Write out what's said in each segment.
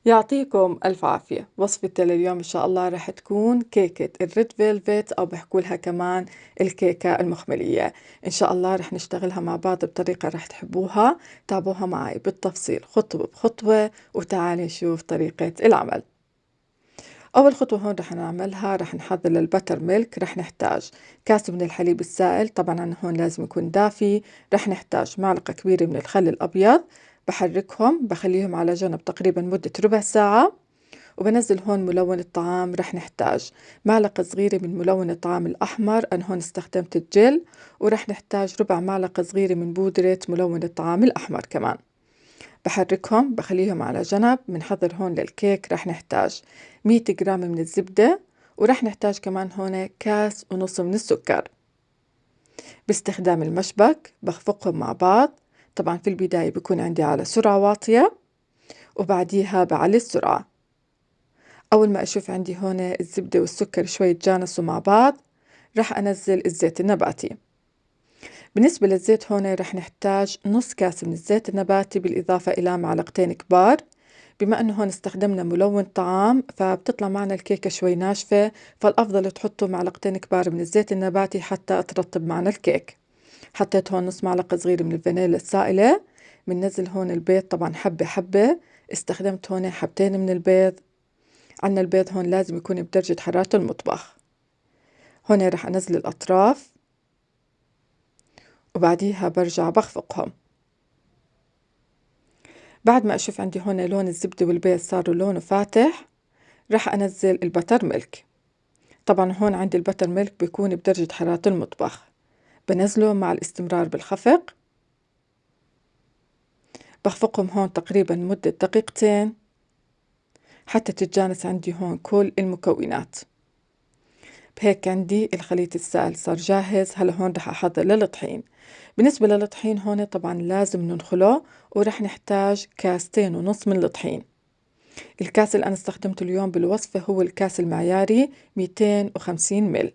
يعطيكم ألف عافية. وصفتي لليوم إن شاء الله رح تكون كيكة الريد فيلفت أو بحكوا لها كمان الكيكة المخملية. إن شاء الله رح نشتغلها مع بعض بطريقة رح تحبوها. تابعوها معي بالتفصيل خطوة بخطوة وتعالي نشوف طريقة العمل. أول خطوة هون رح نعملها، رح نحضر للبتر ميلك. رح نحتاج كاس من الحليب السائل، طبعا أنا هون لازم يكون دافي. رح نحتاج معلقة كبيرة من الخل الأبيض، بحركهم بخليهم على جنب تقريبا مدة ربع ساعة. وبنزل هون ملون الطعام، رح نحتاج معلقة صغيرة من ملون الطعام الأحمر، أنا هون استخدمت الجل. ورح نحتاج ربع معلقة صغيرة من بودرة ملون الطعام الأحمر كمان. بحركهم بخليهم على جنب. بنحضر هون للكيك رح نحتاج 100 جرام من الزبدة، ورح نحتاج كمان هون كاس ونص من السكر. باستخدام المشبك بخفقهم مع بعض. طبعا في البداية بكون عندي على سرعة واطية، وبعديها بعلي السرعة. أول ما أشوف عندي هون الزبدة والسكر شوي تجانسوا مع بعض، رح أنزل الزيت النباتي. بالنسبة للزيت هون رح نحتاج نص كاس من الزيت النباتي بالإضافة إلى معلقتين كبار. بما أنه هون استخدمنا ملون طعام فبتطلع معنا الكيكة شوي ناشفة، فالأفضل تحطوا معلقتين كبار من الزيت النباتي حتى ترطب معنا الكيك. حطيت هون نص معلقة صغيرة من الفانيلا السائلة. بننزل هون البيض طبعا حبة حبة، استخدمت هون حبتين من البيض. عنا البيض هون لازم يكون بدرجة حرارة المطبخ. هون رح أنزل الأطراف، وبعديها برجع بخفقهم. بعد ما أشوف عندي هون لون الزبدة والبيض صاروا لونه فاتح، رح أنزل البتر ميلك. طبعا هون عندي البتر ميلك بيكون بدرجة حرارة المطبخ. بنزله مع الاستمرار بالخفق. بخفقهم هون تقريبا مدة دقيقتين حتى تتجانس عندي هون كل المكونات. بهيك عندي الخليط السائل صار جاهز. هلا هون رح أحضر للطحين. بالنسبة للطحين هون طبعا لازم ننخله، ورح نحتاج كاستين ونص من الطحين. الكاس اللي أنا استخدمته اليوم بالوصفة هو الكاس المعياري 250 مل.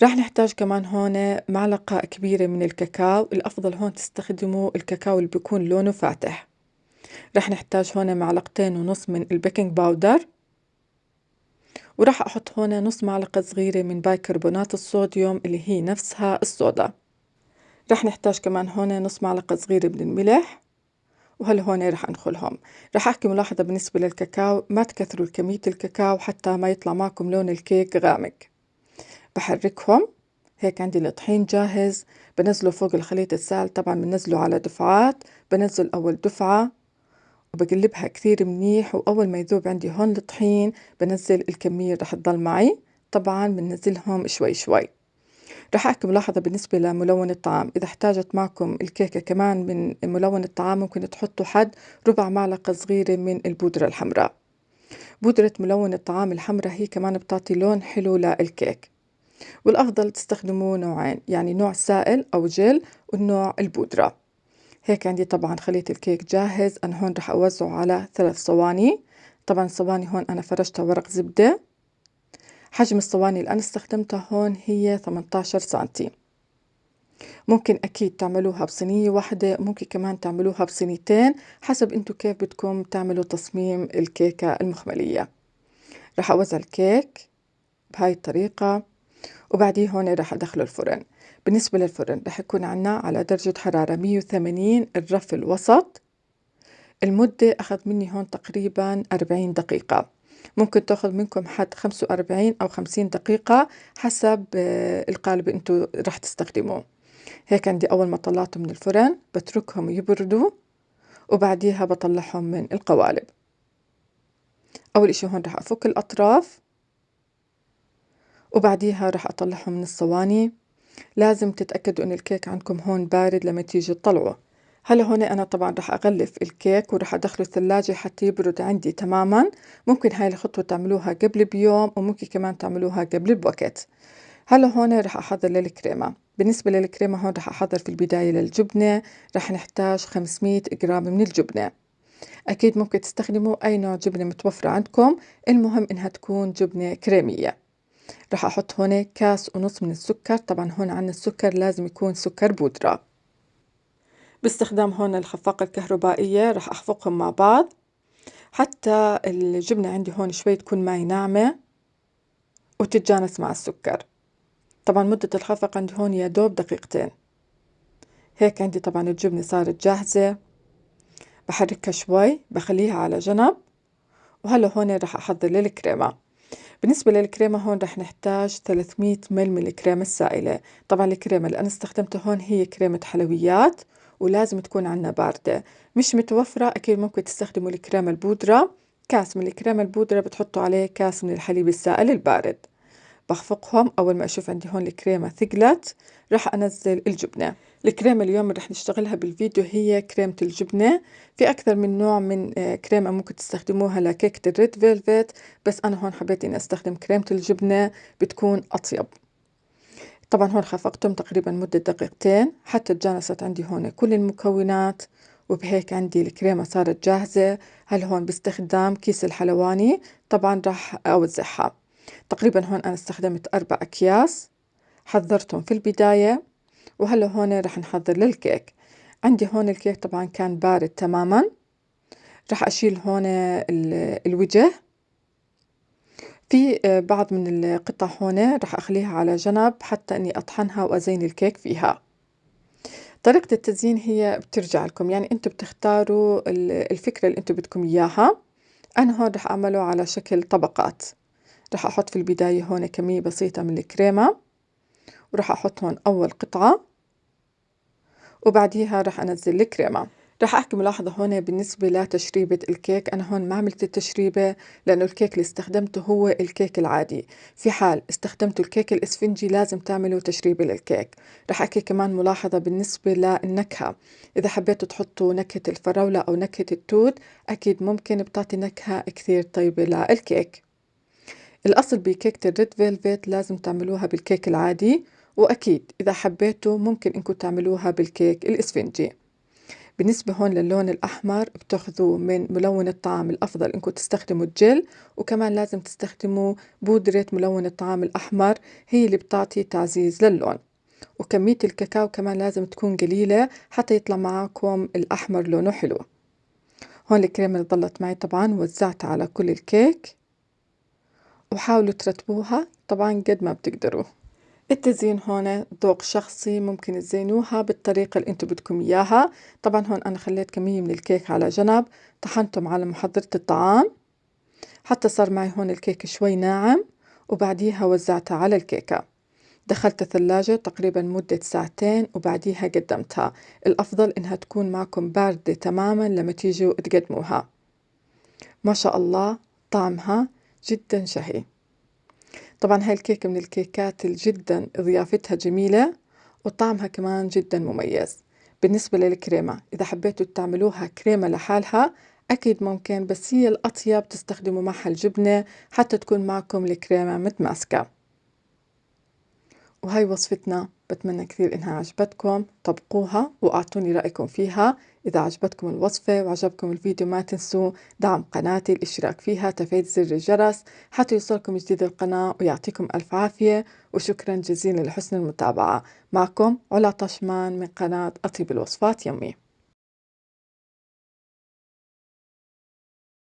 راح نحتاج كمان هون معلقة كبيرة من الكاكاو. الأفضل هون تستخدموا الكاكاو اللي بيكون لونه فاتح. راح نحتاج هون معلقتين ونص من البيكنج باودر. وراح أحط هون نص معلقة صغيرة من بايكربونات الصوديوم اللي هي نفسها الصودا. راح نحتاج كمان هون نص معلقة صغيرة من الملح. وهلا هون راح أنخلهم. راح أحكي ملاحظة بالنسبة للكاكاو، ما تكثروا كمية الكاكاو حتى ما يطلع معكم لون الكيك غامق. بحركهم. هيك عندي الطحين جاهز. بنزله فوق الخليط السائل، طبعا بنزله على دفعات. بنزل أول دفعة وبقلبها كثير منيح، وأول ما يذوب عندي هون الطحين بنزل الكمية اللي رح تضل معي. طبعا بنزلهم شوي شوي. رح أحكي ملاحظة بالنسبة لملون الطعام، إذا احتاجت معكم الكيكة كمان من ملون الطعام ممكن تحطوا حد ربع معلقة صغيرة من البودرة الحمراء. بودرة ملون الطعام الحمراء هي كمان بتعطي لون حلو للكيك. والأفضل تستخدموا نوعين، يعني نوع سائل أو جل والنوع البودرة. هيك عندي طبعا خليط الكيك جاهز. أنا هون رح أوزعه على 3 صواني. طبعا الصواني هون أنا فرشتها ورق زبدة. حجم الصواني اللي أنا استخدمتها هون هي 18 سنتي. ممكن أكيد تعملوها بصينية واحدة، ممكن كمان تعملوها بصينيتين حسب انتو كيف بدكم تعملوا تصميم الكيكة المخملية. رح أوزع الكيك بهاي الطريقة، وبعديه هون رح أدخله الفرن. بالنسبة للفرن رح يكون عنا على درجة حرارة 180 الرف الوسط. المدة أخذ مني هون تقريبا 40 دقيقة. ممكن تأخذ منكم حد 45 أو 50 دقيقة حسب القالب انتو رح تستخدموه. هيك عندي أول ما طلعته من الفرن بتركهم يبردوا، وبعديها بطلعهم من القوالب. أول إشي هون رح أفك الأطراف، وبعديها رح أطلعهم من الصواني. لازم تتأكدوا إن الكيك عندكم هون بارد لما تيجي تطلعه. هلا هون أنا طبعا رح أغلف الكيك ورح أدخله الثلاجة حتى يبرد عندي تماما. ممكن هاي الخطوة تعملوها قبل بيوم، وممكن كمان تعملوها قبل بوقت. هلا هون رح أحضر للكريمة. بالنسبة للكريمة هون رح أحضر في البداية للجبنة. رح نحتاج 500 جرام من الجبنة. أكيد ممكن تستخدموا أي نوع جبنة متوفرة عندكم، المهم إنها تكون جبنة كريمية. رح أحط هون كاس ونص من السكر. طبعا هون عنا السكر لازم يكون سكر بودرة. باستخدام هون الخفاقة الكهربائية رح أخفقهم مع بعض حتى الجبنة عندي هون شوي تكون معي ناعمة وتتجانس مع السكر. طبعا مدة الخفق عندي هون يا دوب دقيقتين. هيك عندي طبعا الجبنة صارت جاهزة، بحركها شوي بخليها على جنب. وهلا هون رح أحضر للكريمة. بالنسبة للكريمة هون رح نحتاج 300 مل من الكريمة السائلة. طبعا الكريمة اللي أنا استخدمتها هون هي كريمة حلويات، ولازم تكون عنا باردة. مش متوفرة أكيد ممكن تستخدموا الكريمة البودرة. كاس من الكريمة البودرة بتحطوا عليه كاس من الحليب السائل البارد. بخفقهم. أول ما أشوف عندي هون الكريمة ثقلت رح أنزل الجبنة. الكريمة اليوم اللي رح نشتغلها بالفيديو هي كريمة الجبنة. في أكثر من نوع من كريمة ممكن تستخدموها لكيكة الريد فيلفت، بس أنا هون حبيت إني أستخدم كريمة الجبنة بتكون أطيب. طبعا هون خفقتهم تقريبا مدة دقيقتين حتى تجانست عندي هون كل المكونات، وبهيك عندي الكريمة صارت جاهزة. هل هون باستخدام كيس الحلواني طبعا راح أوزعها. تقريبا هون أنا استخدمت 4 أكياس، حضرتهم في البداية. وهلا هون رح نحضر للكيك. عندي هون الكيك طبعا كان بارد تماما. رح أشيل هون الوجه. في بعض من القطع هون رح أخليها على جنب حتى أني أطحنها وأزين الكيك فيها. طريقة التزيين هي بترجع لكم، يعني أنتوا بتختاروا الفكرة اللي أنتوا بدكم إياها. أنا هون رح أعمله على شكل طبقات. رح أحط في البداية هون كمية بسيطة من الكريمة، ورح أحط هون أول قطعة، وبعديها رح أنزل الكريمة. رح أحكي ملاحظة هون بالنسبة لتشريبة الكيك. أنا هون ما عملت التشريبة لأنه الكيك اللي استخدمته هو الكيك العادي. في حال استخدمتوا الكيك الإسفنجي لازم تعملوا تشريبة للكيك. رح أحكي كمان ملاحظة بالنسبة للنكهة. إذا حبيتوا تحطوا نكهة الفراولة أو نكهة التوت أكيد ممكن بتعطي نكهة كثير طيبة للكيك. الأصل بكيكة الريد فيلفت لازم تعملوها بالكيك العادي، وأكيد إذا حبيتوا ممكن إنكم تعملوها بالكيك الإسفنجي. بالنسبة هون للون الأحمر بتاخذوا من ملون الطعام الأفضل إنكم تستخدموا الجل، وكمان لازم تستخدموا بودرة ملون الطعام الأحمر، هي اللي بتعطي تعزيز للون. وكمية الكاكاو كمان لازم تكون قليلة حتى يطلع معاكم الأحمر لونه حلو. هون الكريمة اللي ضلت معي طبعا وزعتها على كل الكيك، وحاولوا ترتبوها طبعا قد ما بتقدروا. التزيين هون ذوق شخصي، ممكن تزينوها بالطريقة اللي انتو بدكم اياها. طبعا هون انا خليت كمية من الكيك على جنب، طحنتهم على محضرة الطعام حتى صار معي هون الكيك شوي ناعم، وبعديها وزعتها على الكيكة. دخلت الثلاجة تقريبا مدة ساعتين وبعديها قدمتها. الأفضل إنها تكون معكم باردة تماما لما تيجوا تقدموها. ما شاء الله طعمها جدا شهي. طبعا هاي الكيكة من الكيكات جدا ضيافتها جميلة، وطعمها كمان جدا مميز. بالنسبة للكريمة إذا حبيتوا تعملوها كريمة لحالها أكيد ممكن، بس هي الأطيب تستخدموا معها الجبنة حتى تكون معكم الكريمة متماسكة. وهاي وصفتنا، بتمنى كثير إنها عجبتكم. طبقوها وأعطوني رأيكم فيها. إذا عجبتكم الوصفة وعجبكم الفيديو ما تنسوا دعم قناتي، الاشتراك فيها، تفعيل زر الجرس حتى يوصلكم جديد القناة. ويعطيكم ألف عافية وشكرا جزيلا لحسن المتابعة. معكم علا طشمان من قناة أطيب الوصفات يمي.